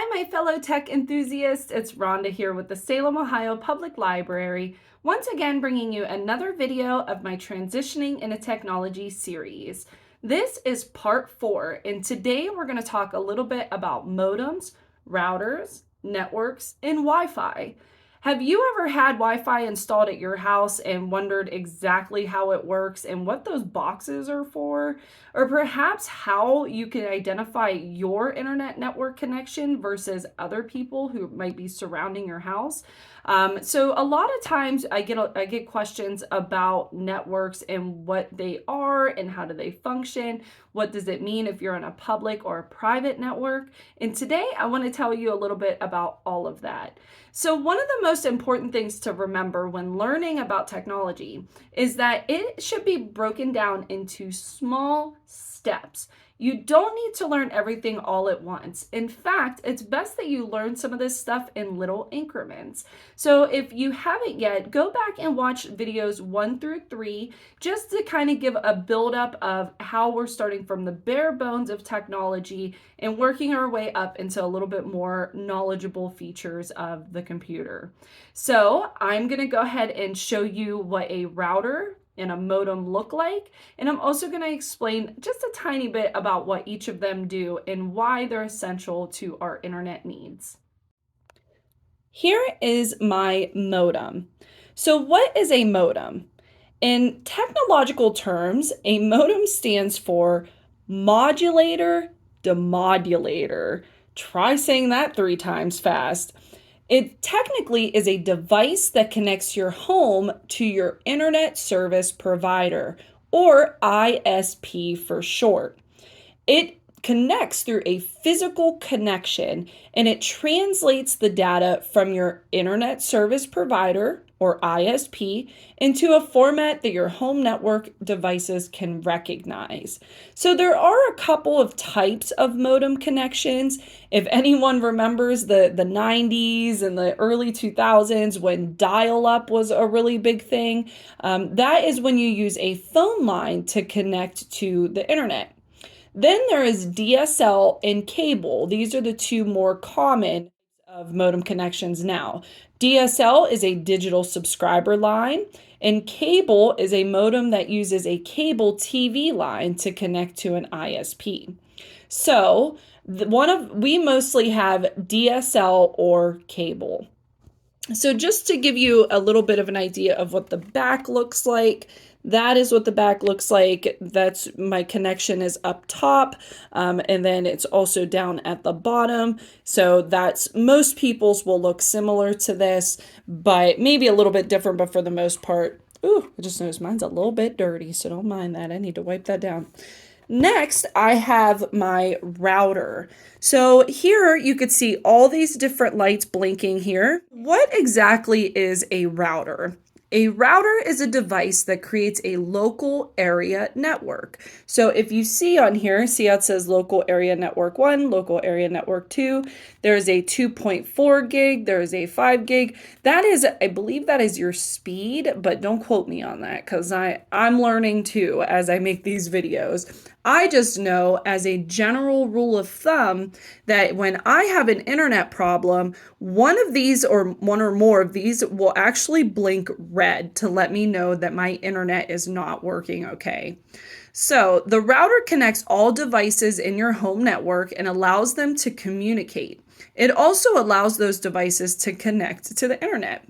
Hi, my fellow tech enthusiasts. It's Rhonda here with the Salem, Ohio Public Library, once again bringing you another video of my Transitioning into Technology series. This is part 4, and today we're going to talk a little bit about modems, routers, networks, and Wi-Fi. Have you ever had Wi-Fi installed at your house and wondered exactly how it works and what those boxes are for? Or perhaps how you can identify your internet network connection versus other people who might be surrounding your house? So a lot of times I get questions about networks and what they are and how do they function. What does it mean if you're on a public or a private network? And today I want to tell you a little bit about all of that. So one of the most important things to remember when learning about technology is that it should be broken down into small steps. You don't need to learn everything all at once. In fact, it's best that you learn some of this stuff in little increments. So if you haven't yet, go back and watch videos 1 through 3 just to kind of give a buildup of how we're starting from the bare bones of technology and working our way up into a little bit more knowledgeable features of the computer. So I'm going to go ahead and show you what a router and a modem look like. And I'm also going to explain just a tiny bit about what each of them do and why they're essential to our internet needs. Here is my modem. So what is a modem? In technological terms, a modem stands for modulator demodulator. Try saying that 3 times fast. It technically is a device that connects your home to your internet service provider, or ISP for short. It connects through a physical connection and it translates the data from your internet service provider, or ISP, into a format that your home network devices can recognize. So there are a couple of types of modem connections. If anyone remembers the 90s and the early 2000s when dial-up was a really big thing, that is when you use a phone line to connect to the internet. Then there is DSL and cable. These are the two more common of modem connections now. DSL is a digital subscriber line, and cable is a modem that uses a cable TV line to connect to an ISP. So we mostly have DSL or cable. So just to give you a little bit of an idea of what the back looks like, that is what the back looks like. That's my connection is up top, and then it's also down at the bottom. So that's most people's will look similar to this, but maybe a little bit different, but for the most part, ooh, I just noticed mine's a little bit dirty, so don't mind that. I need to wipe that down. Next, I have my router. So here you could see all these different lights blinking here. What exactly is a router? A router is a device that creates a local area network. So if you see on here, see how it says local area network 1, local area network 2, there's a 2.4 gig, there's a 5 gig. That is, I believe that is your speed, but don't quote me on that because I'm learning too as I make these videos. I just know as a general rule of thumb that when I have an internet problem, one of these or one or more of these will actually blink red to let me know that my internet is not working okay. So the router connects all devices in your home network and allows them to communicate. It also allows those devices to connect to the internet.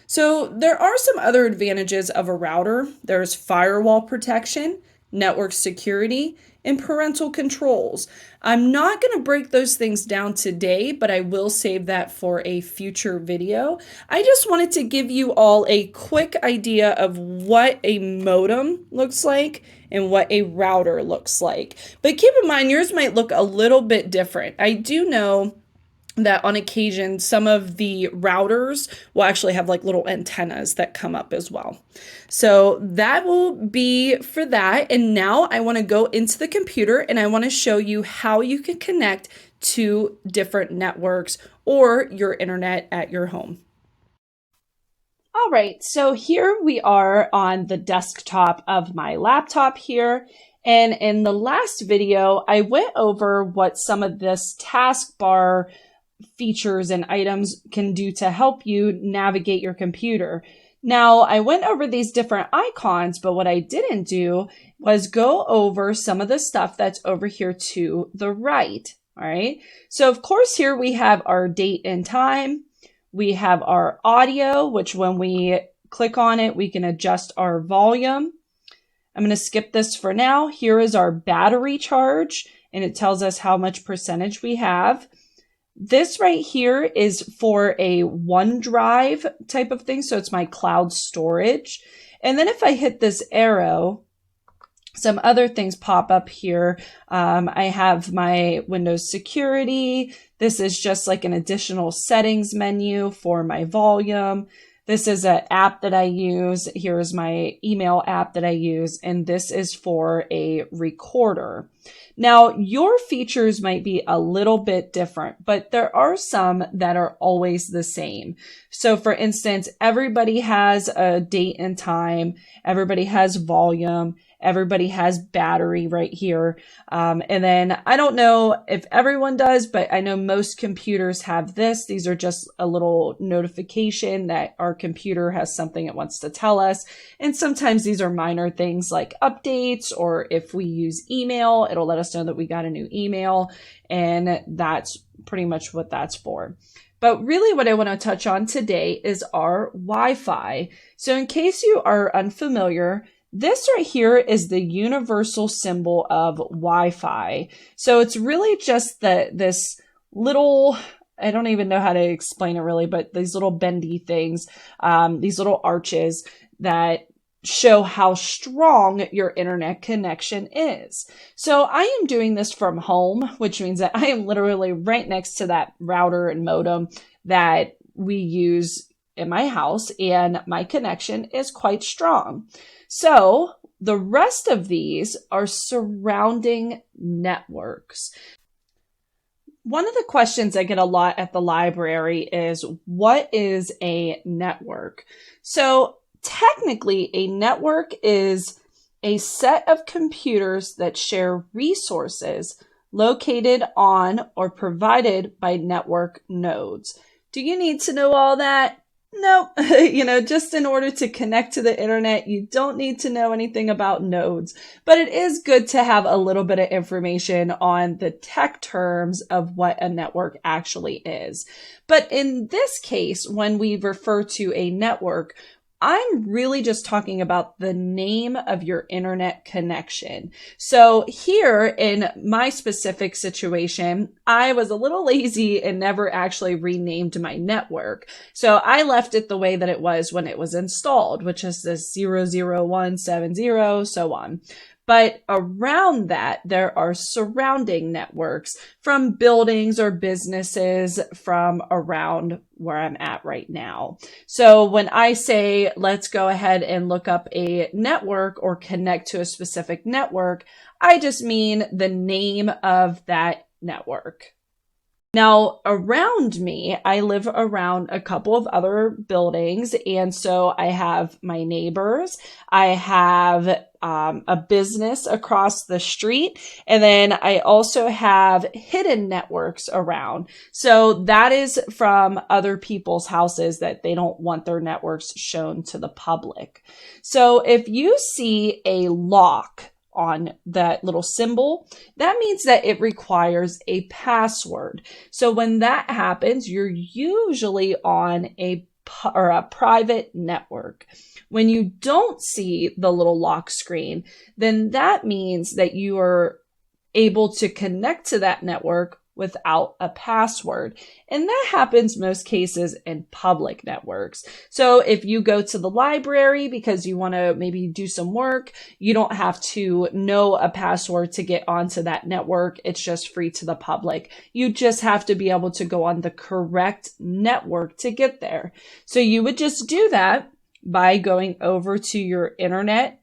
So there are some other advantages of a router. There's firewall protection, network security, and parental controls. I'm not going to break those things down today, but I will save that for a future video. I just wanted to give you all a quick idea of what a modem looks like and what a router looks like. But keep in mind, yours might look a little bit different. I do know that on occasion, some of the routers will actually have like little antennas that come up as well. So that will be for that. And now I want to go into the computer and I want to show you how you can connect to different networks or your internet at your home. All right, so here we are on the desktop of my laptop here. And in the last video, I went over what some of this taskbar features and items can do to help you navigate your computer. Now, I went over these different icons, but what I didn't do was go over some of the stuff that's over here to the right. All right. So of course, here we have our date and time. We have our audio, which when we click on it, we can adjust our volume. I'm going to skip this for now. Here is our battery charge, and it tells us how much percentage we have. This right here is for a OneDrive type of thing. So it's my cloud storage. And then if I hit this arrow, some other things pop up here. I have my Windows security. This is just like an additional settings menu for my volume. This is an app that I use. Here's my email app that I use. And this is for a recorder. Now, your features might be a little bit different, but there are some that are always the same. So for instance, everybody has a date and time. Everybody has volume. Everybody has battery right here. And then I don't know if everyone does, but I know most computers have this. These are just a little notification that our computer has something it wants to tell us. And sometimes these are minor things like updates, or if we use email, it'll let us know that we got a new email. And that's pretty much what that's for. But really what I want to touch on today is our Wi-Fi. So in case you are unfamiliar, this right here is the universal symbol of Wi-Fi. So it's really just this little, I don't even know how to explain it really, but these little bendy things, these little arches that show how strong your internet connection is. So I am doing this from home, which means that I am literally right next to that router and modem that we use in my house, and my connection is quite strong. So the rest of these are surrounding networks. One of the questions I get a lot at the library is, what is a network? So technically, a network is a set of computers that share resources located on or provided by network nodes. Do you need to know all that? No, just in order to connect to the internet, you don't need to know anything about nodes, but it is good to have a little bit of information on the tech terms of what a network actually is. But in this case, when we refer to a network, I'm really just talking about the name of your internet connection. So here in my specific situation, I was a little lazy and never actually renamed my network. So I left it the way that it was when it was installed, which is this 00170, so on. But around that, there are surrounding networks from buildings or businesses from around where I'm at right now. So when I say, let's go ahead and look up a network or connect to a specific network, I just mean the name of that network. Now, around me, I live around a couple of other buildings. And so I have my neighbors, I have a business across the street, and then I also have hidden networks around. So that is from other people's houses that they don't want their networks shown to the public. So if you see a lock on that little symbol, that means that it requires a password. So when that happens, you're usually on a private network. When you don't see the little lock screen, then that means that you are able to connect to that network without a password. And that happens most cases in public networks. So if you go to the library because you want to maybe do some work, you don't have to know a password to get onto that network. It's just free to the public. You just have to be able to go on the correct network to get there. So you would just do that by going over to your internet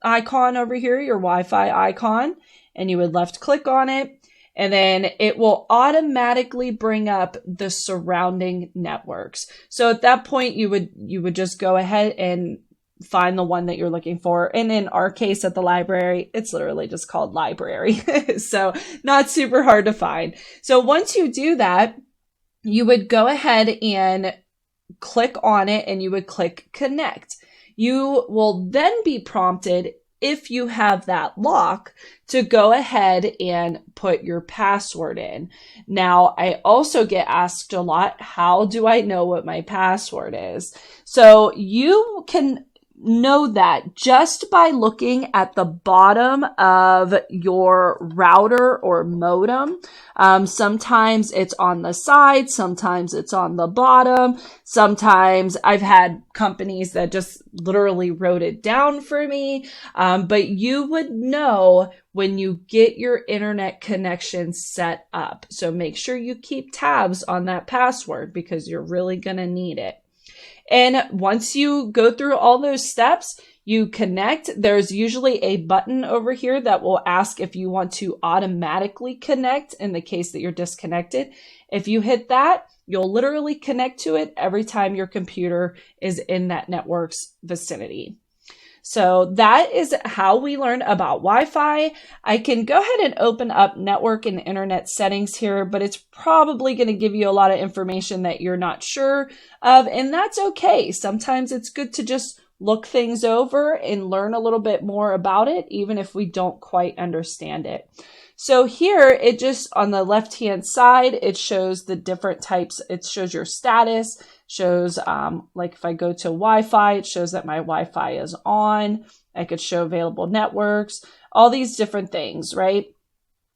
icon over here, your Wi-Fi icon, and you would left click on it. And then it will automatically bring up the surrounding networks. So at that point, you would just go ahead and find the one that you're looking for. And in our case at the library, it's literally just called library. So not super hard to find. So once you do that, you would go ahead and click on it and you would click connect. You will then be prompted, if you have that lock, to go ahead and put your password in. Now, I also get asked a lot, how do I know what my password is? So you can know that just by looking at the bottom of your router or modem. Sometimes it's on the side, sometimes it's on the bottom. Sometimes I've had companies that just literally wrote it down for me. But you would know when you get your internet connection set up. So make sure you keep tabs on that password because you're really going to need it. And once you go through all those steps, you connect. There's usually a button over here that will ask if you want to automatically connect in the case that you're disconnected. If you hit that, you'll literally connect to it every time your computer is in that network's vicinity. So that is how we learn about Wi-Fi. I can go ahead and open up network and internet settings here, but it's probably going to give you a lot of information that you're not sure of, and that's okay. Sometimes it's good to just look things over and learn a little bit more about it, even if we don't quite understand it. So here, it just on the left-hand side, it shows the different types. It shows your status, shows like if I go to Wi-Fi, it shows that my Wi-Fi is on. I could show available networks, all these different things, right?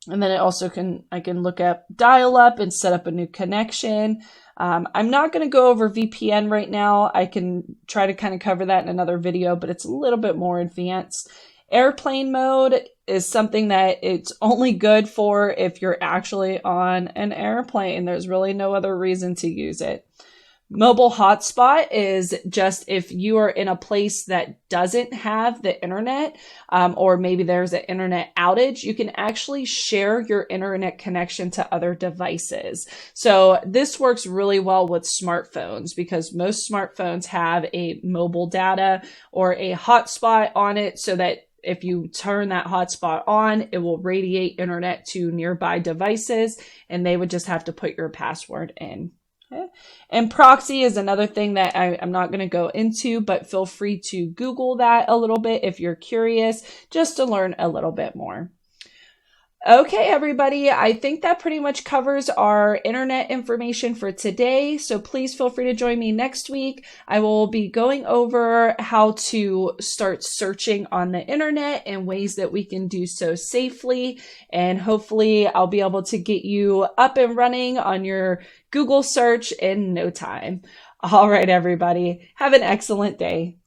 And then it also I can look at dial-up and set up a new connection. I'm not going to go over VPN right now. I can try to kind of cover that in another video, but it's a little bit more advanced. Airplane mode is something that it's only good for if you're actually on an airplane. There's really no other reason to use it. Mobile hotspot is just if you are in a place that doesn't have the internet, or maybe there's an internet outage, you can actually share your internet connection to other devices. So this works really well with smartphones because most smartphones have a mobile data or a hotspot on it so that if you turn that hotspot on, it will radiate internet to nearby devices and they would just have to put your password in. Okay. And proxy is another thing that I'm not going to go into, but feel free to Google that a little bit if you're curious, just to learn a little bit more. Okay, everybody, I think that pretty much covers our internet information for today. So please feel free to join me next week. I will be going over how to start searching on the internet and ways that we can do so safely. And hopefully I'll be able to get you up and running on your Google search in no time. All right, everybody, have an excellent day.